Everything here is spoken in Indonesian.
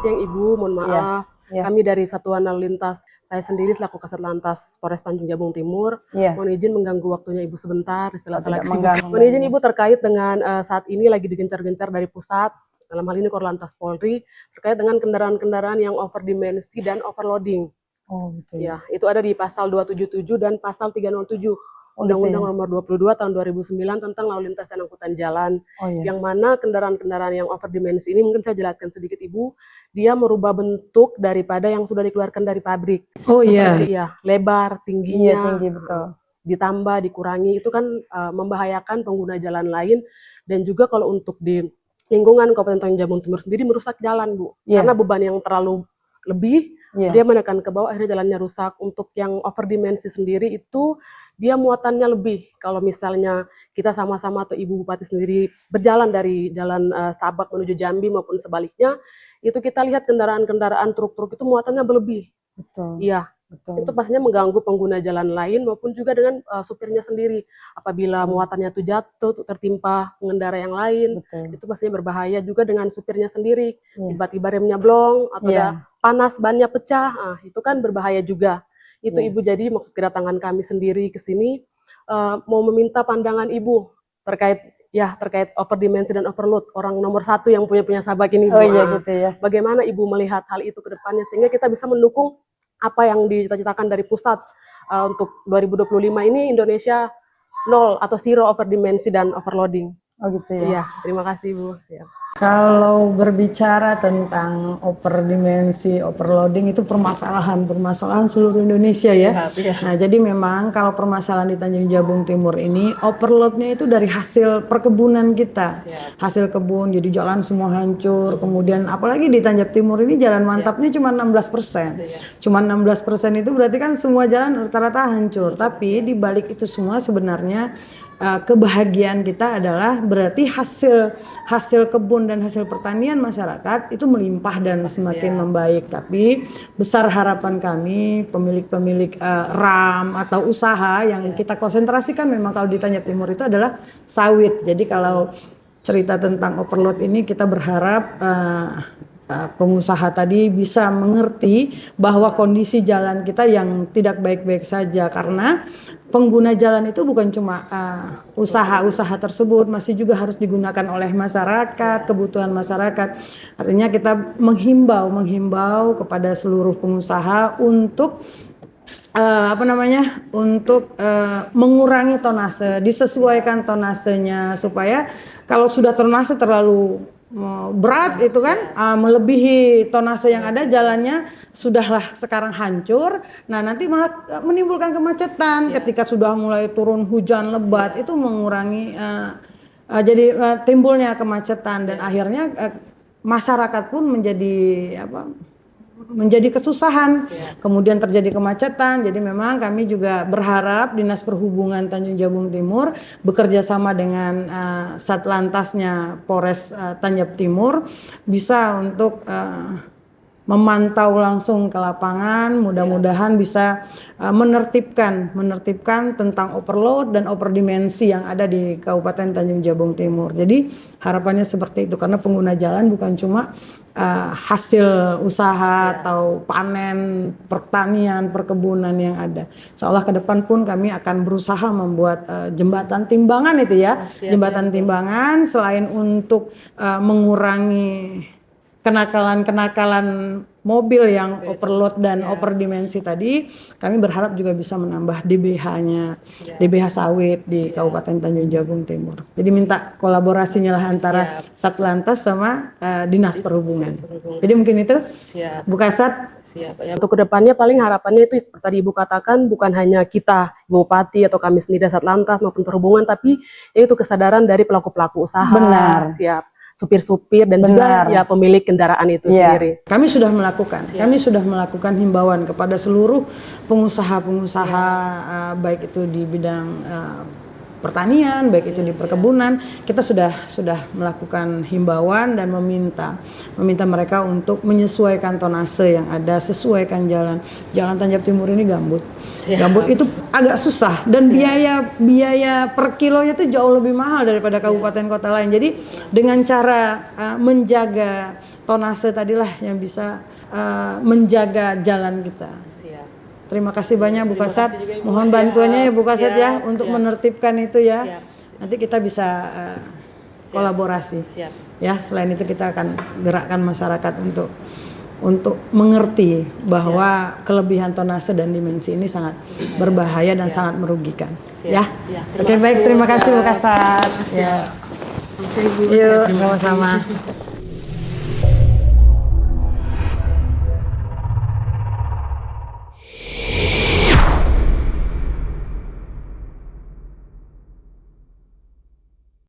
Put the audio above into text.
siang Ibu, mohon Iya, maaf. iya, Kami dari Satuan Lalu Lintas, saya sendiri selaku Kasat Lantas Polres Tanjung Jabung Timur, iya. mohon izin mengganggu waktunya Ibu sebentar di Oh, sela-sela tidak kesibukan. mengganggu. Mohon izin Ibu terkait dengan saat ini lagi digencar-gencar dari pusat, dalam hal ini Korlantas Polri, terkait dengan kendaraan-kendaraan yang overdimensi dan overloading. Oh, gitu ya. Ya, itu ada di pasal 277 dan pasal 307 Oh, gitu ya. Undang-Undang Nomor 22 Tahun 2009 tentang Lalu Lintas dan Angkutan Jalan. Oh, iya. Yang mana kendaraan-kendaraan yang overdimensi ini, mungkin saya jelaskan sedikit Ibu, dia merubah bentuk daripada yang sudah dikeluarkan dari pabrik. Oh, iya. Seperti lebar, Iya, tingginya, tinggi betul. ditambah, dikurangi, itu kan membahayakan pengguna jalan lain, dan juga kalau untuk di lingkungan Kabupaten Tanjung Jabung Timur sendiri merusak jalan, Bu. Iya. Karena beban yang terlalu lebih, Iya. dia menekan ke bawah, akhirnya jalannya rusak. Untuk yang overdimensi sendiri itu dia muatannya lebih. Kalau misalnya kita sama-sama atau Ibu Bupati sendiri berjalan dari jalan Sabak menuju Jambi maupun sebaliknya, itu kita lihat kendaraan-kendaraan truk-truk itu muatannya berlebih. Betul. Iya, Betul. itu pastinya mengganggu pengguna jalan lain maupun juga dengan supirnya sendiri. Apabila muatannya itu jatuh, tertimpa pengendara yang lain, Betul. itu pastinya berbahaya juga dengan supirnya sendiri. Iya. Tiba-tiba remnya blong atau Iya. ada panas bannya pecah, itu kan berbahaya juga. Itu Iya. Ibu, jadi maksud kedatangan kami sendiri ke sini mau meminta pandangan Ibu terkait overdimensi dan overload, orang nomor satu yang punya Sabak ini, Bu. Oh, iya gitu ya. Bagaimana Ibu melihat hal itu ke depannya sehingga kita bisa mendukung apa yang dicita-citakan dari pusat untuk 2025 ini, Indonesia nol atau zero overdimensi dan overloading. Oh, gitu ya. Iya, terima kasih Bu. Ya. Kalau berbicara tentang overdimensi, overloading itu permasalahan seluruh Indonesia ya. Siap, ya. Nah, jadi memang kalau permasalahan di Tanjung Jabung Timur ini, overloadnya itu dari hasil perkebunan kita. Siap. Hasil kebun, jadi jalan semua hancur. Kemudian apalagi di Tanjung Timur ini jalan mantapnya cuma 16%. Cuma 16% itu berarti kan semua jalan rata-rata hancur. Tapi di balik itu semua sebenarnya kebahagiaan kita adalah berarti hasil kebun dan hasil pertanian masyarakat itu melimpah dan semakin membaik. Tapi besar harapan kami pemilik-pemilik RAM atau usaha yang kita konsentrasikan memang kalau di Tanjung Timur itu adalah sawit. Jadi kalau cerita tentang overload ini kita berharap pengusaha tadi bisa mengerti bahwa kondisi jalan kita yang tidak baik-baik saja, karena pengguna jalan itu bukan cuma usaha-usaha tersebut, masih juga harus digunakan oleh masyarakat, kebutuhan masyarakat. Artinya kita menghimbau kepada seluruh pengusaha untuk mengurangi tonase, disesuaikan tonasenya, supaya kalau sudah tonase terlalu berat itu kan melebihi tonase yang ada, jalannya sudahlah sekarang hancur, nah nanti malah menimbulkan kemacetan. Ketika sudah mulai turun hujan lebat itu mengurangi jadi timbulnya kemacetan dan akhirnya masyarakat pun menjadi kesusahan, kemudian terjadi kemacetan. Jadi memang kami juga berharap Dinas Perhubungan Tanjung Jabung Timur bekerja sama dengan Satlantasnya Polres Tanjab Timur bisa untuk memantau langsung ke lapangan, mudah-mudahan bisa menertibkan tentang overload dan overdimensi yang ada di Kabupaten Tanjung Jabung Timur. Jadi harapannya seperti itu, karena pengguna jalan bukan cuma hasil usaha atau panen pertanian, perkebunan yang ada. Seolah ke depan pun kami akan berusaha membuat jembatan timbangan itu ya, jembatan timbangan selain untuk mengurangi kenakalan mobil yang overload dan overdimensi tadi, kami berharap juga bisa menambah DBH-nya, DBH sawit di Kabupaten Tanjung Jabung Timur. Jadi minta kolaborasinya lah antara Satlantas sama Dinas Perhubungan. Jadi mungkin itu, Bu Kasat. Siap. Ya. Untuk kedepannya paling harapannya itu seperti tadi Ibu katakan, bukan hanya kita Bupati atau kami sendiri Satlantas maupun Perhubungan, tapi itu kesadaran dari pelaku-pelaku usaha. Benar. Siap. Supir-supir dan juga ya pemilik kendaraan itu sendiri. Kami sudah melakukan himbauan kepada seluruh pengusaha-pengusaha baik itu di bidang pertanian, baik itu di perkebunan, kita sudah melakukan himbauan dan meminta mereka untuk menyesuaikan tonase yang ada, sesuaikan jalan. Jalan Tanjab Timur ini gambut. Gambut itu agak susah dan biaya per kilonya itu jauh lebih mahal daripada kabupaten kota lain. Jadi dengan cara menjaga tonase tadilah yang bisa menjaga jalan kita. Terima kasih banyak Bu Kasat. Mohon bantuannya ya Bu Kasat ya untuk menertibkan itu ya. Nanti kita bisa kolaborasi. Ya, selain itu kita akan gerakkan masyarakat untuk mengerti bahwa kelebihan tonase dan dimensi ini sangat berbahaya dan sangat merugikan. Ya. Oke, baik, terima kasih Bu Kasat. Ya. Yuk, sama-sama.